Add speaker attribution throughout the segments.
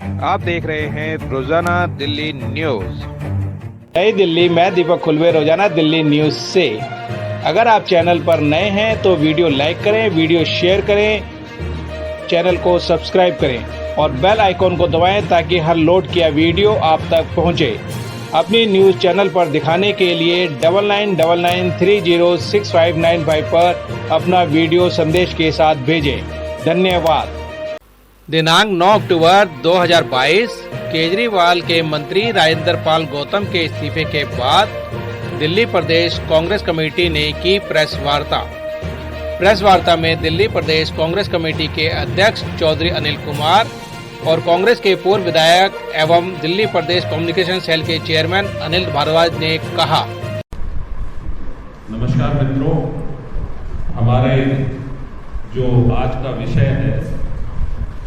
Speaker 1: आप देख रहे हैं रोजाना दिल्ली न्यूज।
Speaker 2: नई दिल्ली, मैं दीपक खुलवे, रोजाना दिल्ली न्यूज से। अगर आप चैनल पर नए हैं तो वीडियो लाइक करें, वीडियो शेयर करें, चैनल को सब्सक्राइब करें और बेल आइकॉन को दबाएं ताकि हर लोड किया वीडियो आप तक पहुंचे। अपनी न्यूज चैनल पर दिखाने के लिए 9999306595 पर अपना वीडियो संदेश के साथ भेजें। धन्यवाद।
Speaker 3: दिनांक 9 अक्टूबर 2022 केजरीवाल के मंत्री राजेंद्र पाल गौतम के इस्तीफे के बाद दिल्ली प्रदेश कांग्रेस कमेटी ने की प्रेस वार्ता में दिल्ली प्रदेश कांग्रेस कमेटी के अध्यक्ष चौधरी अनिल कुमार और कांग्रेस के पूर्व विधायक एवं दिल्ली प्रदेश कम्युनिकेशन सेल के चेयरमैन अनिल भारद्वाज ने कहा।
Speaker 4: नमस्कार मित्रों, हमारे जो आज का विषय है,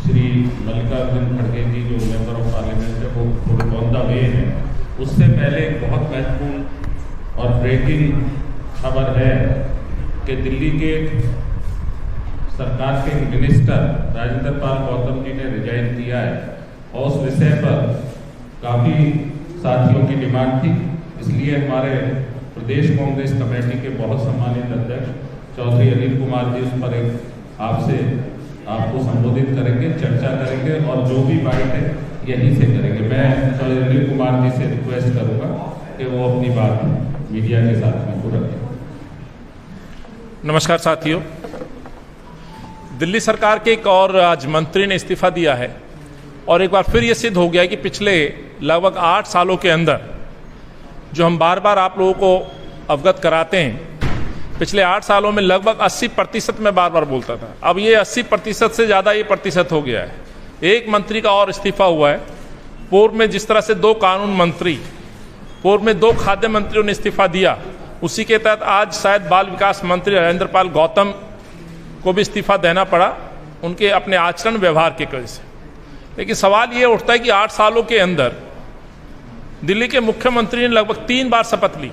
Speaker 4: श्री मल्लिकार्जुन खड़गे जी जो मेंबर ऑफ पार्लियामेंट है वो थोड़े ऑन द वे हैं। उससे पहले एक बहुत महत्वपूर्ण और ब्रेकिंग खबर है कि दिल्ली के सरकार के मिनिस्टर राजेंद्र पाल गौतम जी ने रिजाइन किया है और उस विषय पर काफ़ी साथियों की डिमांड थी। इसलिए हमारे प्रदेश कांग्रेस कमेटी के बहुत सम्मानित अध्यक्ष चौधरी अनिल कुमार जी उस पर एक आपको संबोधित करेंगे, चर्चा करेंगे और जो भी बात है यहीं से करेंगे। मैं चौधरी अनिल कुमार जी से रिक्वेस्ट करूंगा कि वो अपनी बात मीडिया के साथ में को रखें।
Speaker 5: नमस्कार साथियों, दिल्ली सरकार के एक और आज मंत्री ने इस्तीफा दिया है और एक बार फिर ये सिद्ध हो गया है कि पिछले लगभग 8 सालों के अंदर जो हम बार बार आप लोगों को अवगत कराते हैं, पिछले 8 सालों में लगभग 80% में बार बार बोलता था। अब ये 80% से ज़्यादा ये प्रतिशत हो गया है। एक मंत्री का और इस्तीफा हुआ है। पूर्व में जिस तरह से 2 कानून मंत्री, पूर्व में 2 खाद्य मंत्रियों ने इस्तीफा दिया, उसी के तहत आज शायद बाल विकास मंत्री राजेंद्र पाल गौतम को भी इस्तीफा देना पड़ा उनके अपने आचरण व्यवहार के वजह से। लेकिन सवाल ये उठता है कि 8 सालों के अंदर दिल्ली के मुख्यमंत्री ने लगभग 3 बार शपथ ली,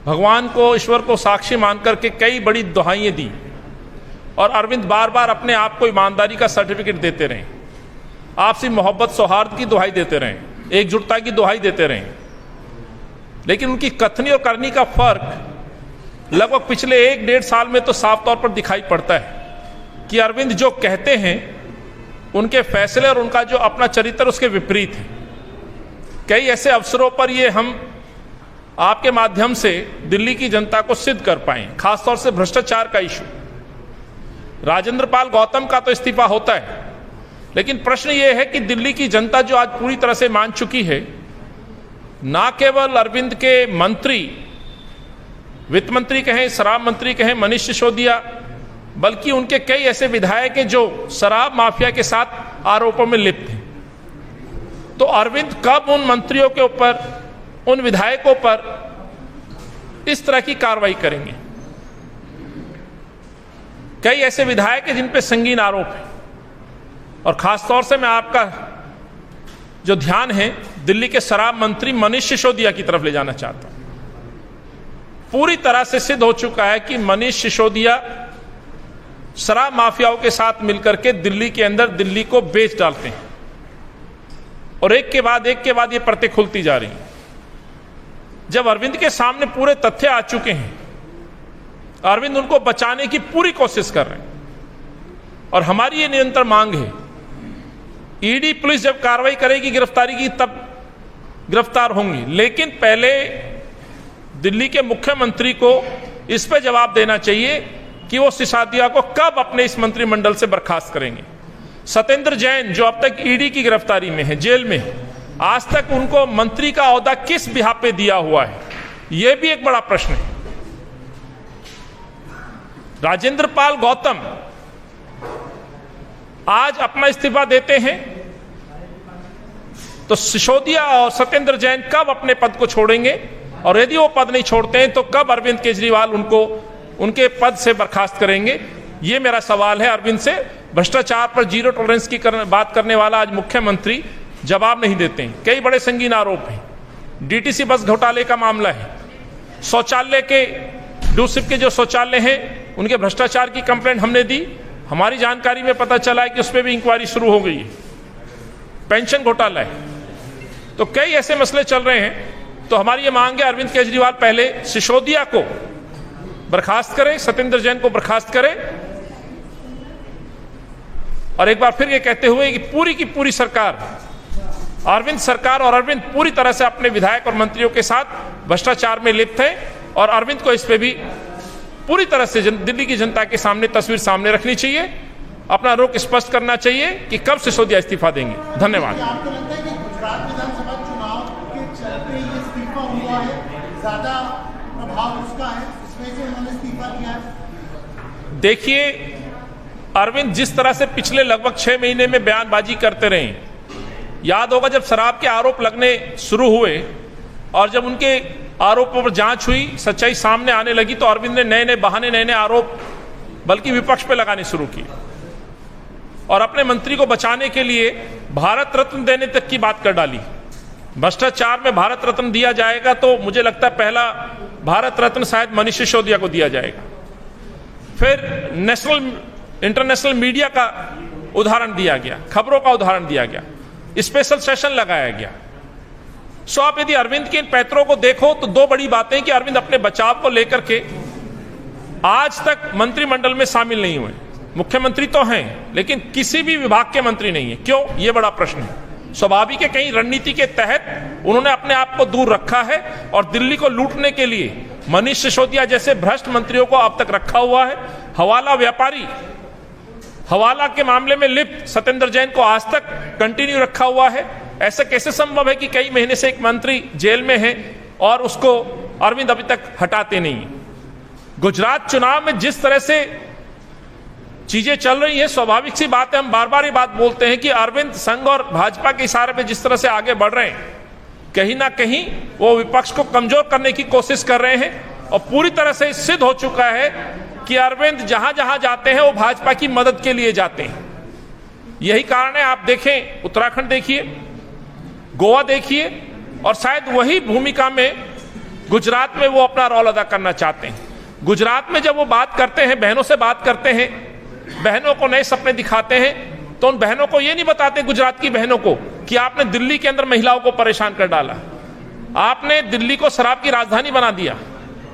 Speaker 5: भगवान को, ईश्वर को साक्षी मानकर के कई बड़ी दुहाइयां दी और अरविंद बार बार अपने आप को ईमानदारी का सर्टिफिकेट देते रहे, आपसी मोहब्बत सौहार्द की दुहाई देते रहे, एकजुटता की दुहाई देते रहे। लेकिन उनकी कथनी और करनी का फर्क लगभग पिछले 1-1.5 साल में तो साफ तौर पर दिखाई पड़ता है कि अरविंद जो कहते हैं उनके फैसले और उनका जो अपना चरित्र उसके विपरीत है। कई ऐसे अवसरों पर ये हम आपके माध्यम से दिल्ली की जनता को सिद्ध कर पाए, खासतौर से भ्रष्टाचार का इशू। राजेंद्र पाल गौतम का तो इस्तीफा होता है, लेकिन प्रश्न यह है कि दिल्ली की जनता जो आज पूरी तरह से मान चुकी है, ना केवल अरविंद के मंत्री, वित्त मंत्री कहें, शराब मंत्री कहें मनीष सिसोदिया, बल्कि उनके कई ऐसे विधायक हैं जो शराब माफिया के साथ आरोपों में लिप्त हैं। तो अरविंद कब उन मंत्रियों के ऊपर, उन विधायकों पर इस तरह की कार्रवाई करेंगे? कई ऐसे विधायक हैं जिन पे संगीन आरोप है और खासतौर से मैं आपका जो ध्यान है दिल्ली के शराब मंत्री मनीष सिसोदिया की तरफ ले जाना चाहता हूं। पूरी तरह से सिद्ध हो चुका है कि मनीष सिसोदिया शराब माफियाओं के साथ मिलकर के दिल्ली के अंदर दिल्ली को बेच डालते हैं और एक के बाद ये परतें खुलती जा रही हैं। जब अरविंद के सामने पूरे तथ्य आ चुके हैं, अरविंद उनको बचाने की पूरी कोशिश कर रहे हैं और हमारी ये निरंतर मांग है, ईडी पुलिस जब कार्रवाई करेगी गिरफ्तारी की तब गिरफ्तार होंगी, लेकिन पहले दिल्ली के मुख्यमंत्री को इस पे जवाब देना चाहिए कि वो सिसोदिया को कब अपने इस मंत्रिमंडल से बर्खास्त करेंगे। सत्येंद्र जैन जो अब तक ईडी की गिरफ्तारी में है, जेल में है, आज तक उनको मंत्री का ओहदा किस बिहाफ पे दिया हुआ है, यह भी एक बड़ा प्रश्न है। राजेंद्र पाल गौतम आज अपना इस्तीफा देते हैं तो सिसोदिया और सत्येंद्र जैन कब अपने पद को छोड़ेंगे, और यदि वो पद नहीं छोड़ते हैं तो कब अरविंद केजरीवाल उनको उनके पद से बर्खास्त करेंगे? ये मेरा सवाल है अरविंद से। भ्रष्टाचार पर जीरो टॉलरेंस की बात करने वाला आज मुख्यमंत्री जवाब नहीं देते हैं। कई बड़े संगीन आरोप हैं, डीटीसी बस घोटाले का मामला है, शौचालय के डूसिप के जो शौचालय हैं उनके भ्रष्टाचार की कंप्लेंट हमने दी, हमारी जानकारी में पता चला है कि उस पर भी इंक्वायरी शुरू हो गई है। पेंशन घोटाला है, तो कई ऐसे मसले चल रहे हैं। तो हमारी ये मांग है अरविंद केजरीवाल पहले सिसोदिया को बर्खास्त करें, सत्येंद्र जैन को बर्खास्त करें, और एक बार फिर ये कहते हुए कि पूरी की पूरी सरकार, अरविंद सरकार और अरविंद पूरी तरह से अपने विधायक और मंत्रियों के साथ भ्रष्टाचार में लिप्त है, और अरविंद को इस पे भी पूरी तरह से दिल्ली की जनता के सामने तस्वीर सामने रखनी चाहिए, अपना रुख स्पष्ट करना चाहिए कि कब सिसोदिया इस्तीफा देंगे। धन्यवाद।
Speaker 6: आपको लगता है कि गुजरात विधानसभा चुनाव के चलते ये इस्तीफा हुआ है, ज्यादा प्रभाव उसका है, इस वजह से उन्होंने इस्तीफा किया है?
Speaker 5: देखिए, अरविंद जिस तरह से पिछले लगभग 6 महीने में बयानबाजी करते रहे, याद होगा जब शराब के आरोप लगने शुरू हुए और जब उनके आरोपों पर जांच हुई, सच्चाई सामने आने लगी, तो अरविंद ने नए नए बहाने, नए नए आरोप बल्कि विपक्ष पे लगाने शुरू किए, और अपने मंत्री को बचाने के लिए भारत रत्न देने तक की बात कर डाली। भ्रष्टाचार में भारत रत्न दिया जाएगा तो मुझे लगता है पहला भारत रत्न शायद मनीष सिसोदिया को दिया जाएगा। फिर इंटरनेशनल मीडिया का उदाहरण दिया गया, खबरों का उदाहरण दिया गया, स्पेशल सेशन लगाया गया। सो आप यदि अरविंद के इन पैतरों को देखो तो दो बड़ी बातें कि अरविंद अपने बचाव को लेकर के आज तक मंत्रिमंडल में शामिल नहीं हुए। मुख्यमंत्री तो हैं लेकिन किसी भी विभाग के मंत्री नहीं है। क्यों, ये बड़ा प्रश्न है। स्वाभाविक है, कहीं रणनीति के तहत उन्होंने अपने आप को दूर रखा है और दिल्ली को लूटने के लिए मनीष सिसोदिया जैसे भ्रष्ट मंत्रियों को अब तक रखा हुआ है। हवाला व्यापारी, हवाला के मामले में लिप्त सत्येंद्र जैन को आज तक कंटिन्यू रखा हुआ है। ऐसा कैसे संभव है कि कई महीने से एक मंत्री जेल में है और उसको अरविंद अभी तक हटाते नहीं? गुजरात चुनाव में जिस तरह से चीजें चल रही है, स्वाभाविक सी बात है, हम बार बार ये बात बोलते हैं कि अरविंद संघ और भाजपा के इशारे पे जिस तरह से आगे बढ़ रहे हैं, कहीं ना कहीं वो विपक्ष को कमजोर करने की कोशिश कर रहे हैं, और पूरी तरह से सिद्ध हो चुका है कि अरविंद जहां जहां जाते हैं वो भाजपा की मदद के लिए जाते हैं। यही कारण है, आप देखें उत्तराखंड देखिए, गोवा देखिए, और शायद वही भूमिका में गुजरात में वो अपना रोल अदा करना चाहते हैं। गुजरात में जब वो बात करते हैं, बहनों से बात करते हैं, बहनों को नए सपने दिखाते हैं, तो उन बहनों को ये नहीं बताते, गुजरात की बहनों को, कि आपने दिल्ली के अंदर महिलाओं को परेशान कर डाला, आपने दिल्ली को शराब की राजधानी बना दिया।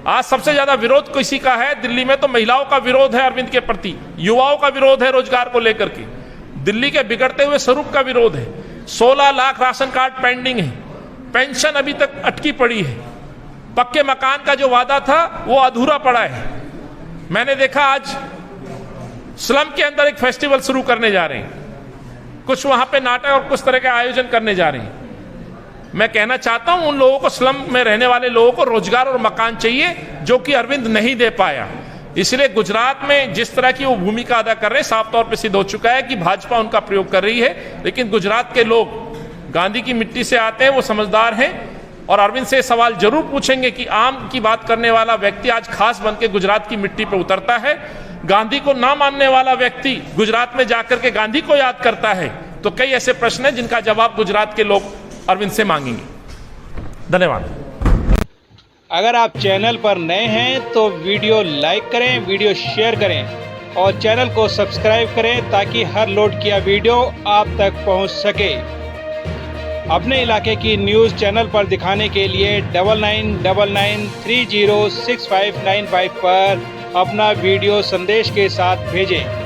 Speaker 5: आज सबसे ज्यादा विरोध किसी का है दिल्ली में, तो महिलाओं का विरोध है अरविंद के प्रति, युवाओं का विरोध है रोजगार को लेकर के, दिल्ली के बिगड़ते हुए स्वरूप का विरोध है। 16 लाख राशन कार्ड पेंडिंग है, पेंशन अभी तक अटकी पड़ी है, पक्के मकान का जो वादा था वो अधूरा पड़ा है। मैंने देखा आज स्लम के अंदर एक फेस्टिवल शुरू करने जा रहे हैं, कुछ वहां पे नाटक और कुछ तरह के आयोजन करने जा रहे हैं। मैं कहना चाहता हूं उन लोगों को, स्लम में रहने वाले लोगों को रोजगार और मकान चाहिए, जो कि अरविंद नहीं दे पाया। इसलिए गुजरात में जिस तरह की वो भूमिका अदा कर रहे हैं, साफ तौर पे सिद्ध हो चुका है कि भाजपा उनका प्रयोग कर रही है। लेकिन गुजरात के लोग गांधी की मिट्टी से आते हैं, वो समझदार हैं, और अरविंद से सवाल जरूर पूछेंगे कि आम की बात करने वाला व्यक्ति आज खास बन के गुजरात की मिट्टी पर उतरता है, गांधी को ना मानने वाला व्यक्ति गुजरात में जाकर के गांधी को याद करता है। तो कई ऐसे प्रश्न हैं जिनका जवाब गुजरात के लोग अरविंद से मांगेंगे। धन्यवाद।
Speaker 2: अगर आप चैनल पर नए हैं तो वीडियो लाइक करें, वीडियो शेयर करें और चैनल को सब्सक्राइब करें ताकि हर लोड किया वीडियो आप तक पहुंच सके। अपने इलाके की न्यूज़ चैनल पर दिखाने के लिए 9999306595 पर अपना वीडियो संदेश के साथ भेजें।